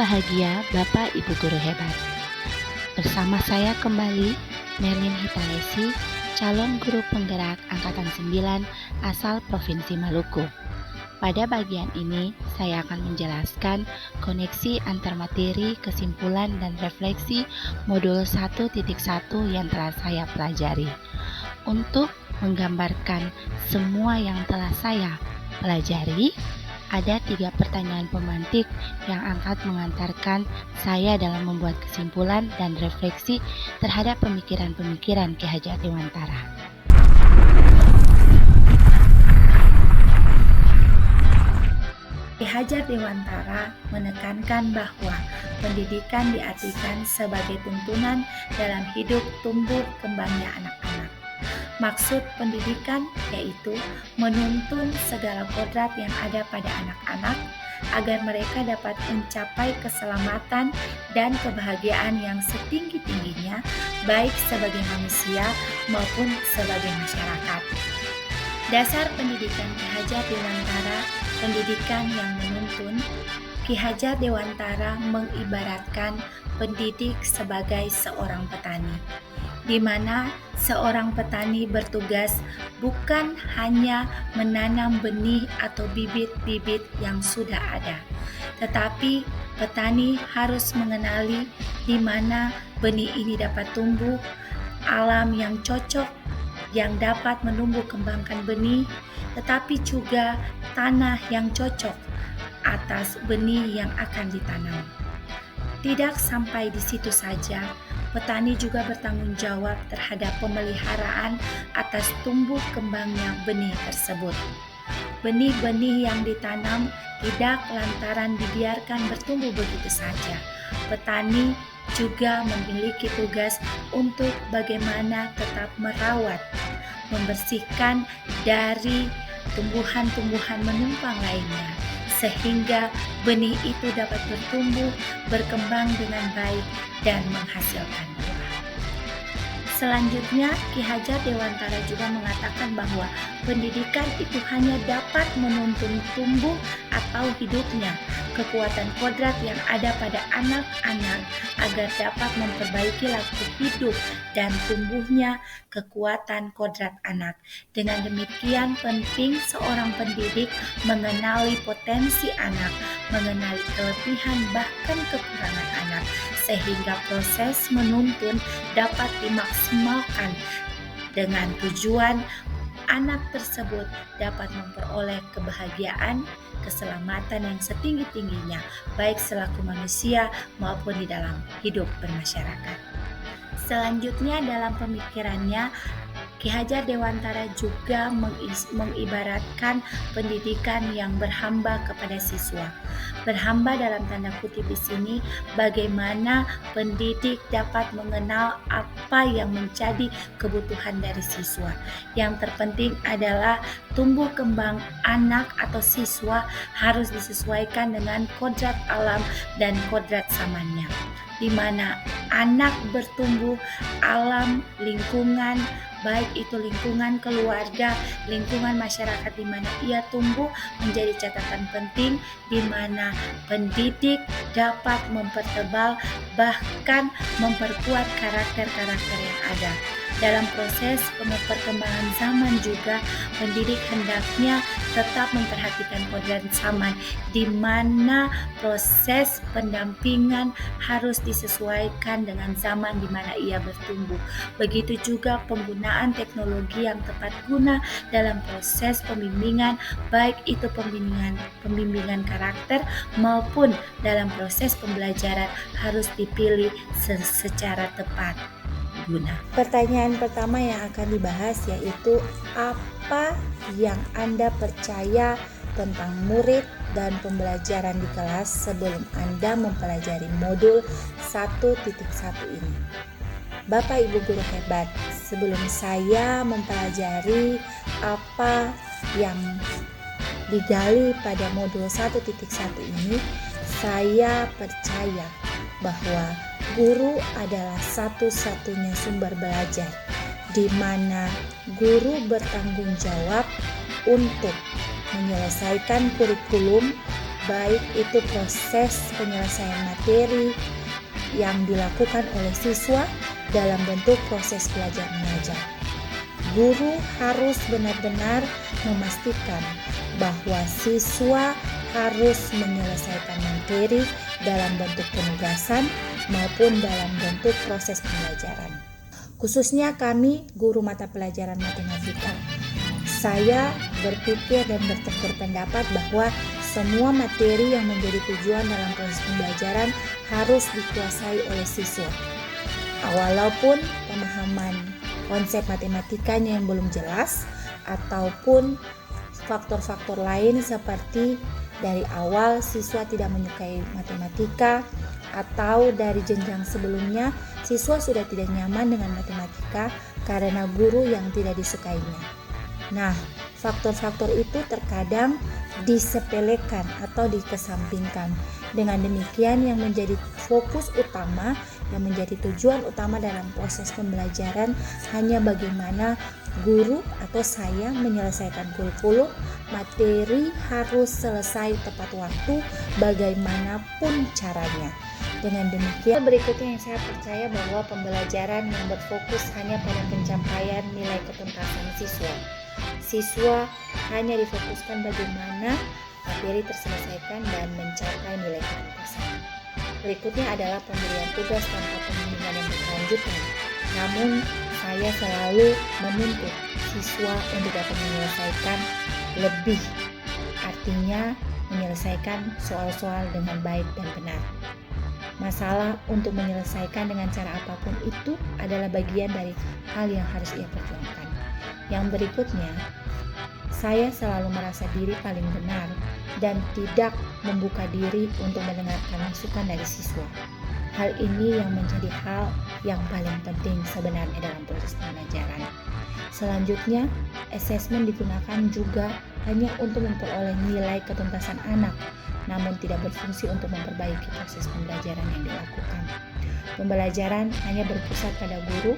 bahagia Bapak Ibu Guru hebat. Bersama saya kembali, Merlin Hitalesi, calon guru penggerak Angkatan 9 asal Provinsi Maluku. Pada bagian ini, saya akan menjelaskan koneksi antar materi, kesimpulan, dan refleksi modul 1.1 yang telah saya pelajari. Untuk menggambarkan semua yang telah saya pelajari, ada 3 pertanyaan pemantik yang akan mengantarkan saya dalam membuat kesimpulan dan refleksi terhadap pemikiran-pemikiran Ki Hajar Dewantara. Ki Hajar Dewantara menekankan bahwa pendidikan diartikan sebagai tuntunan dalam hidup tumbuh kembangnya anak-anak. Maksud pendidikan yaitu menuntun segala kodrat yang ada pada anak-anak agar mereka dapat mencapai keselamatan dan kebahagiaan yang setinggi-tingginya, baik sebagai manusia maupun sebagai masyarakat. Dasar pendidikan Ki Hajar Dewantara, pendidikan yang menuntun. Ki Hajar Dewantara mengibaratkan pendidik sebagai seorang petani, di mana seorang petani bertugas bukan hanya menanam benih atau bibit-bibit yang sudah ada, tetapi petani harus mengenali di mana benih ini dapat tumbuh, alam yang cocok yang dapat menumbuh kembangkan benih, tetapi juga tanah yang cocok atas benih yang akan ditanam. Tidak sampai di situ saja, petani juga bertanggung jawab terhadap pemeliharaan atas tumbuh kembangnya benih tersebut. Benih-benih yang ditanam tidak lantaran dibiarkan bertumbuh begitu saja. Petani juga memiliki tugas untuk bagaimana tetap merawat, membersihkan dari tumbuhan-tumbuhan menumpang lainnya, sehingga benih itu dapat bertumbuh, berkembang dengan baik, dan menghasilkan buah. Selanjutnya, Ki Hajar Dewantara juga mengatakan bahwa pendidikan itu hanya dapat menuntun tumbuh atau hidupnya kekuatan kodrat yang ada pada anak-anak agar dapat memperbaiki laku hidup dan tumbuhnya kekuatan kodrat anak. Dengan demikian, penting seorang pendidik mengenali potensi anak, mengenali kelebihan bahkan kekurangan anak, sehingga proses menuntun dapat dimaksimalkan dengan tujuan anak tersebut dapat memperoleh kebahagiaan, keselamatan yang setinggi-tingginya, baik selaku manusia maupun di dalam hidup bermasyarakat. Selanjutnya dalam pemikirannya, Ki Hajar Dewantara juga mengibaratkan pendidikan yang berhamba kepada siswa. Berhamba dalam tanda kutip di sini, bagaimana pendidik dapat mengenal apa yang menjadi kebutuhan dari siswa. Yang terpenting adalah tumbuh kembang anak atau siswa harus disesuaikan dengan kodrat alam dan kodrat zamannya, di mana anak bertumbuh, alam, lingkungan, baik itu lingkungan keluarga, lingkungan masyarakat di mana ia tumbuh menjadi catatan penting, di mana pendidik dapat mempertebal bahkan memperkuat karakter-karakter yang ada. Dalam proses perkembangan zaman juga, pendidik hendaknya tetap memperhatikan kodrat zaman, di mana proses pendampingan harus disesuaikan dengan zaman di mana ia bertumbuh. Begitu juga penggunaan teknologi yang tepat guna dalam proses pembimbingan, baik itu pembimbingan karakter maupun dalam proses pembelajaran harus dipilih secara tepat guna. Pertanyaan pertama yang akan dibahas yaitu apa yang Anda percaya tentang murid dan pembelajaran di kelas sebelum Anda mempelajari modul 1.1 ini. Bapak Ibu Guru hebat, sebelum saya mempelajari apa yang digali pada modul 1.1 ini, saya percaya bahwa guru adalah satu-satunya sumber belajar, di mana guru bertanggung jawab untuk menyelesaikan kurikulum baik itu proses penyelesaian materi yang dilakukan oleh siswa dalam bentuk proses belajar mengajar. Guru harus benar-benar memastikan bahwa siswa harus menyelesaikan materi dalam bentuk penugasan maupun dalam bentuk proses pembelajaran. Khususnya kami, guru mata pelajaran matematika. Saya berpikir dan berpendapat bahwa semua materi yang menjadi tujuan dalam proses pembelajaran harus dikuasai oleh siswa. Walaupun pemahaman konsep matematikanya yang belum jelas, ataupun faktor-faktor lain seperti dari awal siswa tidak menyukai matematika, atau dari jenjang sebelumnya siswa sudah tidak nyaman dengan matematika karena guru yang tidak disukainya. Nah, faktor-faktor itu terkadang disepelekan atau dikesampingkan. Dengan demikian yang menjadi fokus utama, yang menjadi tujuan utama dalam proses pembelajaran hanya bagaimana guru atau saya menyelesaikan kurikulum, materi harus selesai tepat waktu bagaimanapun caranya. Dengan demikian, berikutnya yang saya percaya bahwa pembelajaran yang berfokus hanya pada pencapaian nilai ketuntasan siswa. Siswa hanya difokuskan bagaimana materi terselesaikan dan mencapai nilai ketuntasan. Berikutnya adalah pemberian tugas tanpa pembimbingan yang berkelanjutan. Namun, saya selalu menuntut siswa untuk dapat menyelesaikan lebih. Artinya, menyelesaikan soal-soal dengan baik dan benar. Masalah untuk menyelesaikan dengan cara apapun itu adalah bagian dari hal yang harus ia perjuangkan. Yang berikutnya, saya selalu merasa diri paling benar dan tidak membuka diri untuk mendengarkan masukan dari siswa. Hal ini yang menjadi hal yang paling penting sebenarnya dalam proses pembelajaran. Selanjutnya, asesmen digunakan juga hanya untuk memperoleh nilai ketuntasan anak, namun tidak berfungsi untuk memperbaiki proses pembelajaran yang dilakukan. Pembelajaran hanya berpusat pada guru,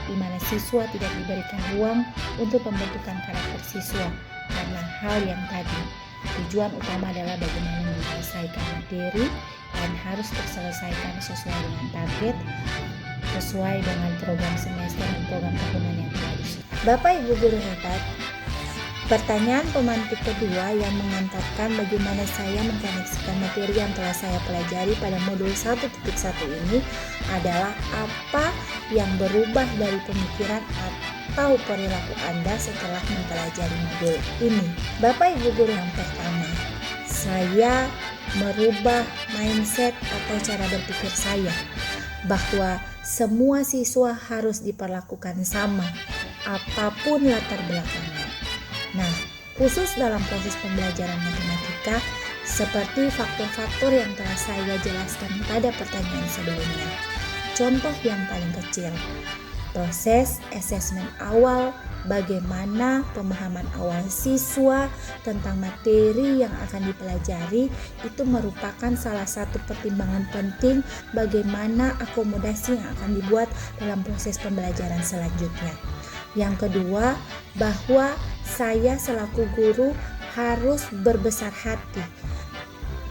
di mana siswa tidak diberikan ruang untuk pembentukan karakter siswa karena hal yang tadi. Tujuan utama adalah bagaimana menyelesaikan materi dan harus terselesaikan sesuai dengan target, sesuai dengan program semester dan program tahunan yang telah disusun. Bapak Ibu guru hebat, pertanyaan pemantik kedua yang mengantarkan bagaimana saya mengkoneksikan materi yang telah saya pelajari pada modul 1.1 ini adalah apa yang berubah dari pemikiran atau perilaku Anda setelah mempelajari modul ini. Bapak Ibu guru, yang pertama, saya merubah mindset atau cara berpikir saya bahwa semua siswa harus diperlakukan sama apapun latar belakangnya. Nah, khusus dalam proses pembelajaran matematika, seperti faktor-faktor yang telah saya jelaskan pada pertanyaan sebelumnya. Contoh yang paling kecil, proses asesmen awal, bagaimana pemahaman awal siswa tentang materi yang akan dipelajari itu merupakan salah satu pertimbangan penting bagaimana akomodasi yang akan dibuat dalam proses pembelajaran selanjutnya. Yang kedua, bahwa saya selaku guru harus berbesar hati,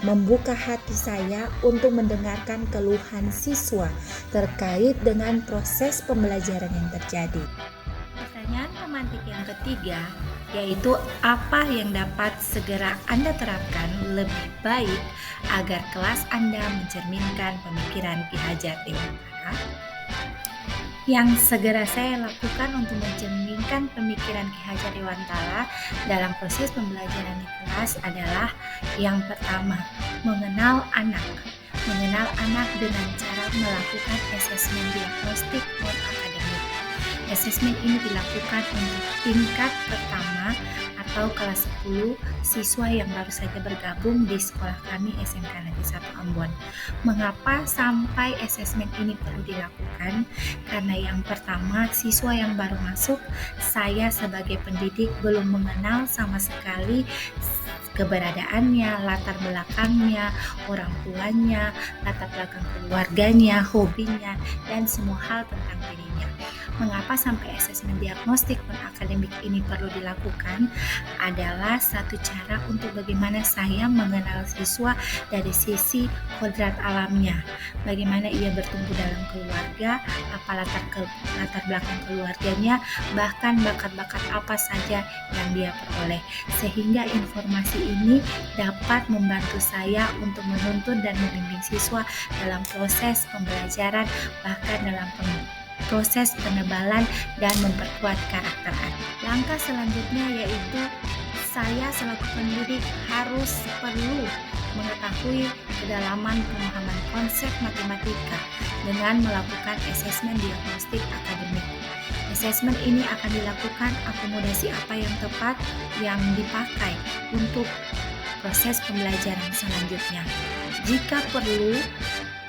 membuka hati saya untuk mendengarkan keluhan siswa terkait dengan proses pembelajaran yang terjadi. Pertanyaan pemantik yang ketiga, yaitu apa yang dapat segera Anda terapkan lebih baik agar kelas Anda mencerminkan pemikiran Ki Hajar Dewantara. Yang segera saya lakukan untuk mencerminkan pemikiran Ki Hajar Dewantara dalam proses pembelajaran di kelas adalah yang pertama, mengenal anak. Mengenal anak dengan cara melakukan asesmen diagnostik non-akademik. Asesmen ini dilakukan untuk tingkat pertama atau kelas 10 siswa yang baru saja bergabung di sekolah kami SMK Negeri 1 Ambon. Mengapa sampai asesmen ini perlu dilakukan? Karena yang pertama, siswa yang baru masuk, saya sebagai pendidik belum mengenal sama sekali keberadaannya, latar belakangnya, orang tuanya, latar belakang keluarganya, hobinya, dan semua hal tentang dirinya. Mengapa sampai asesmen diagnostik non-akademik ini perlu dilakukan? Adalah satu cara untuk bagaimana saya mengenal siswa dari sisi kodrat alamnya. Bagaimana ia bertumbuh dalam keluarga, apa latar belakang keluarganya, bahkan bakat-bakat apa saja yang dia peroleh. Sehingga informasi ini dapat membantu saya untuk menuntun dan membimbing siswa dalam proses pembelajaran, bahkan dalam proses penebalan dan memperkuat karakter anak. Langkah selanjutnya yaitu saya selaku pendidik harus perlu mengetahui kedalaman pemahaman konsep matematika dengan melakukan asesmen diagnostik akademik. Asesmen ini akan dilakukan akomodasi apa yang tepat yang dipakai untuk proses pembelajaran selanjutnya. Jika perlu,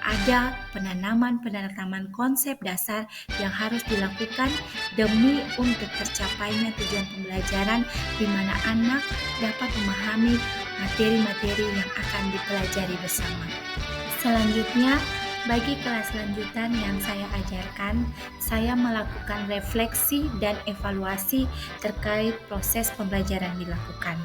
ada penanaman konsep dasar yang harus dilakukan demi untuk tercapainya tujuan pembelajaran di mana anak dapat memahami materi-materi yang akan dipelajari bersama. Selanjutnya, bagi kelas lanjutan yang saya ajarkan, saya melakukan refleksi dan evaluasi terkait proses pembelajaran dilakukan.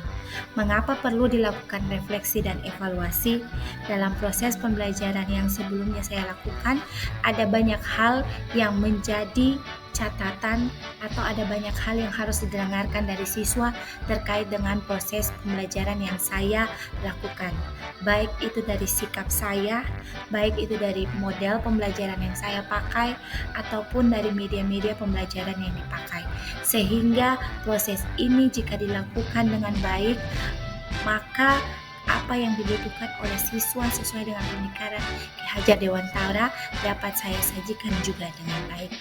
Mengapa perlu dilakukan refleksi dan evaluasi? Dalam proses pembelajaran yang sebelumnya saya lakukan, ada banyak hal yang menjadi catatan atau ada banyak hal yang harus didengarkan dari siswa terkait dengan proses pembelajaran yang saya lakukan. Baik itu dari sikap saya, baik itu dari model pembelajaran yang saya pakai, ataupun dari media-media pembelajaran yang dipakai. Sehingga proses ini jika dilakukan dengan baik, maka apa yang dibutuhkan oleh siswa sesuai dengan pemikiran Ki Hajar Dewantara dapat saya sajikan juga dengan baik.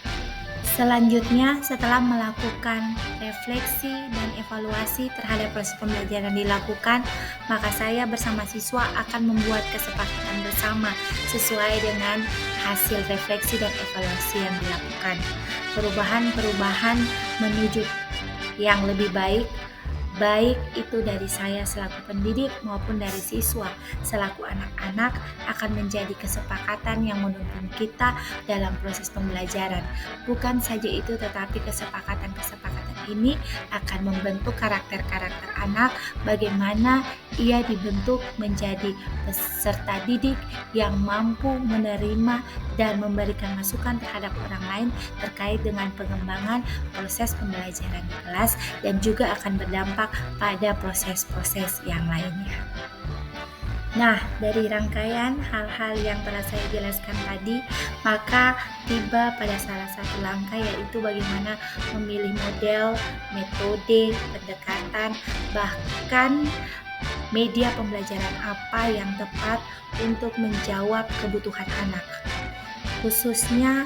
Selanjutnya, setelah melakukan refleksi dan evaluasi terhadap proses pembelajaran dilakukan, maka saya bersama siswa akan membuat kesepakatan bersama sesuai dengan hasil refleksi dan evaluasi yang dilakukan. Perubahan-perubahan menuju yang lebih baik itu dari saya selaku pendidik maupun dari siswa selaku anak-anak akan menjadi kesepakatan yang menuntun kita dalam proses pembelajaran. Bukan saja itu, tetapi kesepakatan-kesepakatan ini akan membentuk karakter-karakter anak, bagaimana ia dibentuk menjadi peserta didik yang mampu menerima dan memberikan masukan terhadap orang lain terkait dengan pengembangan proses pembelajaran di kelas dan juga akan berdampak pada proses-proses yang lainnya. Nah, dari rangkaian hal-hal yang telah saya jelaskan tadi, maka tiba pada salah satu langkah yaitu bagaimana memilih model, metode, pendekatan, bahkan media pembelajaran apa yang tepat untuk menjawab kebutuhan anak. Khususnya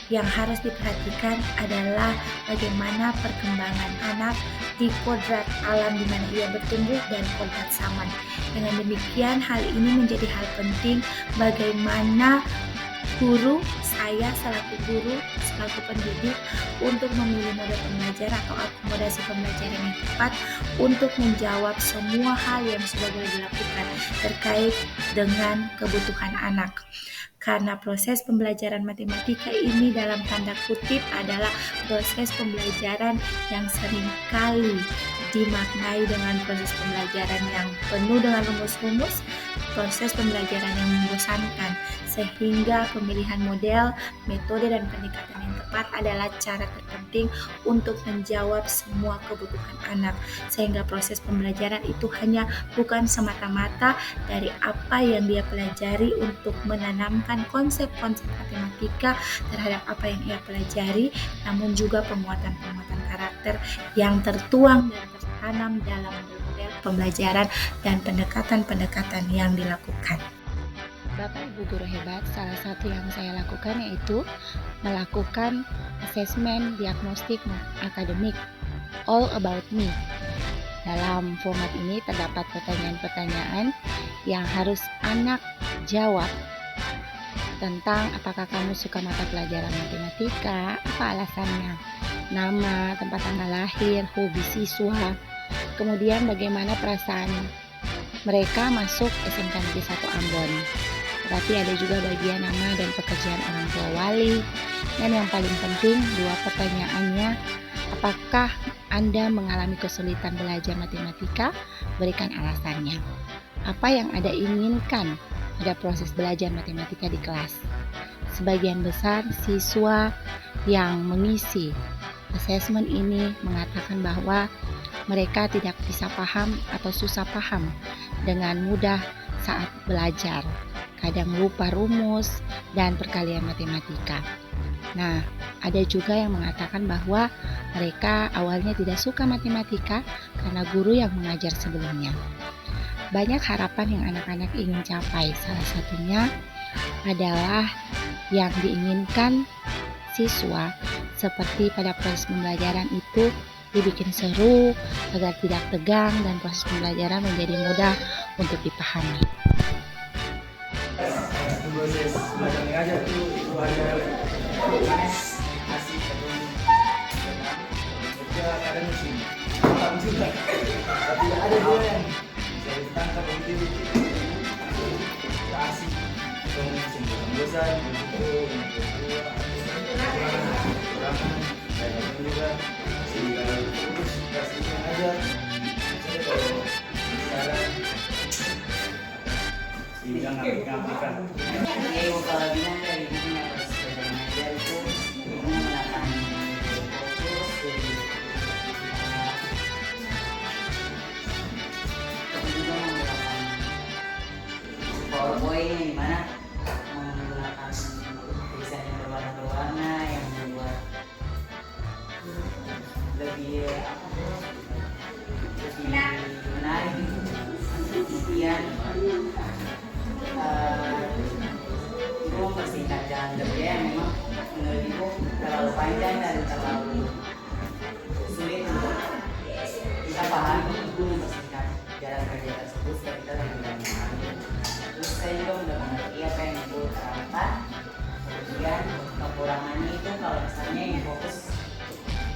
yang harus diperhatikan adalah bagaimana perkembangan anak di kodrat alam di mana ia bertumbuh dan kodrat zaman. Dengan demikian, hal ini menjadi hal penting bagaimana saya selaku pendidik untuk memilih model pembelajaran atau akomodasi pembelajaran yang tepat untuk menjawab semua hal yang sudah boleh dilakukan terkait dengan kebutuhan anak. Karena proses pembelajaran matematika ini dalam tanda kutip adalah proses pembelajaran yang seringkali dimaknai dengan proses pembelajaran yang penuh dengan rumus-rumus, proses pembelajaran yang membosankan, sehingga pemilihan model, metode, dan pendekatan yang tepat adalah cara terpenting untuk menjawab semua kebutuhan anak, sehingga proses pembelajaran itu hanya bukan semata-mata dari apa yang dia pelajari untuk menanamkan konsep-konsep matematika terhadap apa yang ia pelajari, namun juga penguatan-penguatan karakter yang tertuang dan tertanam dalam model pembelajaran dan pendekatan-pendekatan yang dilakukan. Bapak Ibu guru hebat, salah satu yang saya lakukan yaitu melakukan asesmen diagnostik akademik All About Me. Dalam format ini terdapat pertanyaan-pertanyaan yang harus anak jawab tentang apakah kamu suka mata pelajaran matematika, apa alasannya, nama, tempat tanggal lahir, hobi siswa, kemudian bagaimana perasaan mereka masuk SMK Negeri 1 Ambon. tetapi ada juga bagian nama dan pekerjaan orang tua wali. Dan yang paling penting, 2 pertanyaannya, apakah Anda mengalami kesulitan belajar matematika? Berikan alasannya. Apa yang Anda inginkan pada proses belajar matematika di kelas? Sebagian besar siswa yang mengisi asesmen ini mengatakan bahwa mereka tidak bisa paham atau susah paham dengan mudah saat belajar. Kadang lupa rumus dan perkalian matematika. Nah, ada juga yang mengatakan bahwa mereka awalnya tidak suka matematika karena guru yang mengajar sebelumnya. Banyak harapan yang anak-anak ingin capai. Salah satunya adalah yang diinginkan siswa seperti pada proses pembelajaran itu dibikin seru agar tidak tegang dan proses pembelajaran menjadi mudah untuk dipahami. Proses belajar mengajar itu ada asik atau kerja akademis ini paham juga, tapi ada dua yang bisa ditangkap begitu asik mesin bosan begitu kurangan dan juga sehingga terus kasih mengajar saya kalau sekarang sehingga ngaplikan. Ibu kalau bilang dari ibunya pas belajar mengajar itu ibu menekan fokus jadi juga menggunakan PowerPoint yang dimana menggunakan tulisan yang berwarna-warna yang membuat lebih menarik. Kemudian ibu mempersingkat jalan kerja yang memang menurut ibu terlalu panjang dan terlalu sulit untuk kita pahami. Ibu mempersingkat jalan kerja tersebut supaya kita lebih mudah memahami. Terus saya juga sudah mengerti apa yang ibu terangkan. Kemudian kekurangannya itu kalau misalnya yang fokus,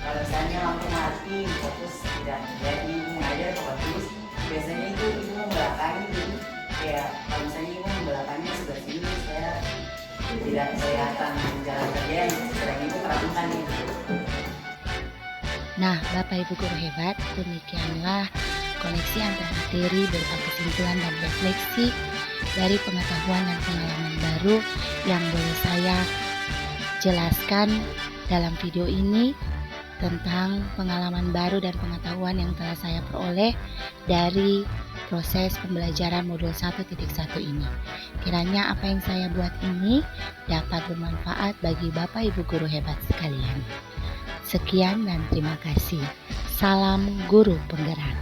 kalau misalnya langsung mati fokus tidak jadi ibu mengajar pakai tulis, biasanya itu ibu membelakangi. Jadi kayak kalau misalnya ibu membelakangi sebelah sini saya tidak kelihatan jalan kerja yang sedang ibu terangkan itu. Nah, Bapak Ibu guru hebat, demikianlah koneksi antara materi berupa kesimpulan dan refleksi dari pengetahuan dan pengalaman baru yang boleh saya jelaskan dalam video ini tentang pengalaman baru dan pengetahuan yang telah saya peroleh dari proses pembelajaran modul 1.1 ini. Kiranya apa yang saya buat ini dapat bermanfaat bagi Bapak Ibu guru hebat sekalian. Sekian dan terima kasih. Salam guru penggerak.